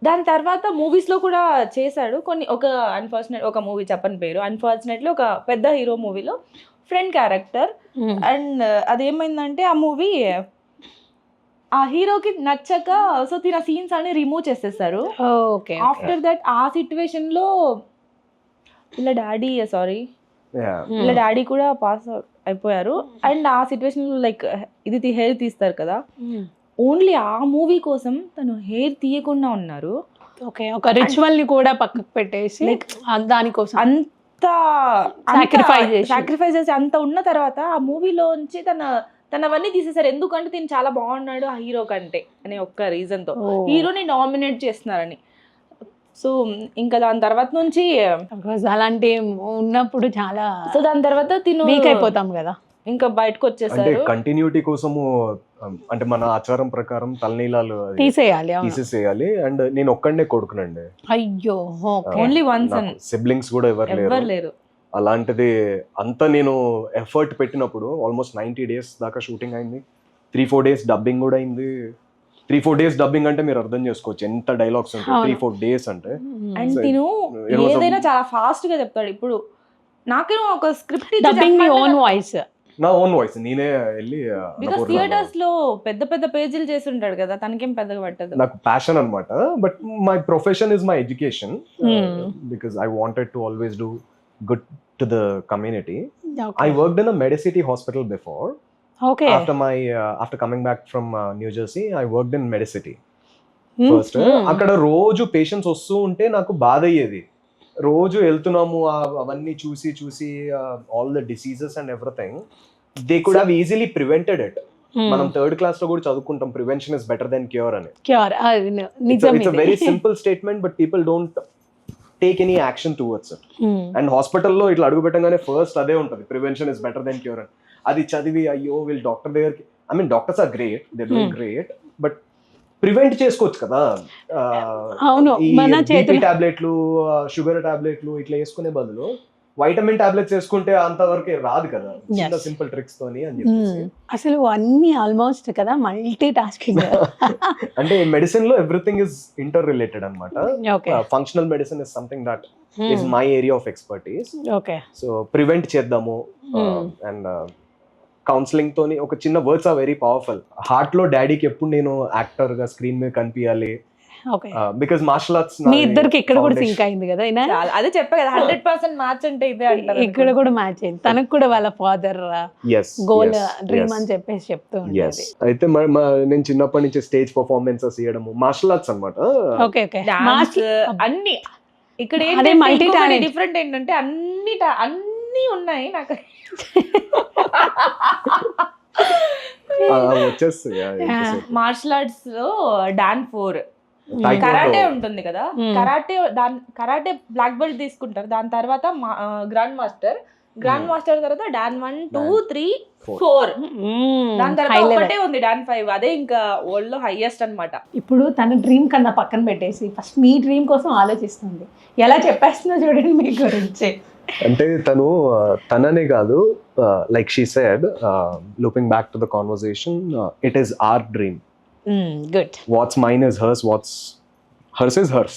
దాని తర్వాత మూవీస్లో కూడా చేశాడు కొన్ని. ఒక మూవీ చెప్పని పేరు, అన్ఫార్చునేట్లీ ఒక పెద్ద హీరో మూవీలో ఫ్రెండ్ క్యారెక్టర్. అండ్ అదేమైందంటే ఆ మూవీ ఆ హీరోకి నచ్చక సో తిన సీన్స్ అన్ని రిమూవ్ చేసేసారు. ఓకే. ఆఫ్టర్ దట్ ఆ సిచ్యువేషన్ లో వీళ్ళ డాడీ కూడా పాస్ అయిపోయారు. అండ్ ఆ సిచ్యువేషన్ లో లైక్ ఇది హెయిర్ తీస్తారు కదా, ఓన్లీ ఆ మూవీ కోసం తను హెయిర్ తీయకుండా ఉన్నారు. ఓకే. ఒక రిచువల్ ని కూడా పక్కకు పెట్టేసి Like, దానికోసం అంత సాక్రిఫైస్ చేసి అంత ఉన్న తర్వాత ఆ మూవీలోంచి తనవన్నీ తీసేసారు. ఎందుకంటే తిను చాలా బాగున్నాడు ఆ హీరో కంటే అనే ఒక్క రీజన్ తో హీరోని నామినేట్ చేస్తున్నారని. సో ఇంకా దాని తర్వాత నుంచి అలాంటి ఉన్నప్పుడు చాలా సో దాని తర్వాత తిను వీక్ అయిపోతాం కదా, ఇంకా బయటకు అంటే వచ్చేసారు. కంటిన్యూటీ కోసము అంటే మన ఆచారం ప్రకారం తలనీలాలు అది తీసేయాలి. తీసేసేయాలి. అండ్ నేను ఒక్కడే కొడుకునండి, అయ్యో. ఓన్లీ వన్ సన్, సిబ్లింగ్స్ కూడా ఎవరు ఎవరు లేరు. లేరు. అలాంటిది అంతా నేను ఎఫర్ట్ పెట్టినప్పుడు ఆల్మోస్ట్ 90 days దాకా షూటింగ్ అయింది. 3-4 days డబ్బింగ్ కూడా అయింది. 3-4 days డబ్బింగ్ అంటే మీరు అర్థం చేసుకోవచ్చు ఎంత డైలాగ్స్ ఉంటాయి. 3-4 days అంటే అండ్ తిను ఏదైనా చాలా ఫాస్ట్ గా చెప్తాడు. ఇప్పుడు నాకేమో ఒక స్క్రిప్ట్ డబ్బింగ్ మీ ఓన్ వాయిస్, నా ఓన్ వాయిస్ నేనే వెళ్ళి బికాస్ థియేటర్స్ లో పెద్ద పెద్ద పేజీలు చేసి ఉంటాడు కదా, తనకేం పెద్దగా పట్టదు. నాకు ప్యాషన్ అన్నమాట. But my profession is my education because I wanted to always do good to the community. I worked in a Medicity hospital before. Okay. After coming back from New Jersey, I worked in Medicity first. అక్కడ రోజు patients వస్తూ ఉంటే నాకు బాధ అయ్యేది. రోజు వెళ్తున్నాము అవన్నీ చూసి all the diseases and everything they could have easily prevented it. మనం 3rd class లో కూడా చదువుకుంటాం prevention is better than cure అని. It's a very simple statement but people don't take any action towards it. And హాస్పిటల్లో ఇట్లా అడుగు పెట్టగానే first అదే ఉంటుంది, prevention is better than cure అని. అది చదివి అయ్యో వీళ్ళు డాక్టర్ దగ్గరికి, I mean doctors are great, they doing great, but prevent చేసుకోవచ్చు కదా. బీపీ టాబ్లెట్లు, షుగర్ టాబ్లెట్లు ఇట్లా వేసుకునే బదులు వైటమిన్ టాబ్లెట్స్ వేసుకుంటే అంతవరకు రాదు కదా, చిన్న సింపుల్ ట్రిక్స్ తోని అని చెప్పేసి. అసలు అన్ని ఆల్మోస్ట్ కదా మల్టీ టాస్కింగ్. అంటే మెడిసిన్ లో ఎవ్రీథింగ్ ఇస్ ఇంటర్ రిలేటెడ్ అన్నమాట. Functional medicine is something that is my area of expertise. Okay. So prevent చేద్దాము. అండ్ కౌన్సిలింగ్ తోని ఒక చిన్న words are very powerful. Heart లో డాడీకి ఎప్పుడు నేను యాక్టర్ గా స్క్రీన్ మీద కనిపించాలి, బికాజ్ మార్షల్ ఆర్ట్స్ మీ ఇద్దరికి ఇక్కడ కూడా సింక్ అయింది కదా. అదే చెప్పా కదా 100% మ్యాచ్ అంటే ఇదే అంటారు. ఇక్కడ కూడా మ్యాచ్ అయింది. తనకు కూడా వాళ్ళ ఫాదర్ గోల్ డ్రీమ్ అని చెప్పేసి చెప్తూ ఉండేది. అయితే నేను చిన్నప్పటి నుంచి స్టేజ్ పర్ఫార్మెన్సెస్ చేయడము మార్షల్ ఆర్ట్స్ అన్నమాట. Okay okay. అన్ని ఇక్కడ ఏంటంటే డిఫరెంట్ ఏంటంటే అన్ని ఉన్నాయి నాకు. వచ్చేస్తాయి మార్షల్ ఆర్ట్స్ లో డాన్ 4 కరాటే ఉంటుంది కదా, కరాటే బ్లాక్ బెల్ట్ తీసుకుంటారు. దాని తర్వాత గ్రాండ్ మాస్టర్ తర్వాత డాన్ 1, 2, 3, 4, దాని తర్వాత ఒకటే ఉంది డాన్ 5. అదే ఇంకా వరల్డ్ లో హైయెస్ట్ అన్నమాట. ఇప్పుడు తన డ్రీమ్ కన్నా పక్కన పెట్టేసి ఫస్ట్ మీ డ్రీమ్ కోసం ఆలోచిస్తుంది. ఎలా చెప్పేస్తుందో చూడండి మీ గురించి. అంటే తననే కాదు, like she said, looping back to the conversation, it is our dream. Good. What's mine is hers, what's hers is hers.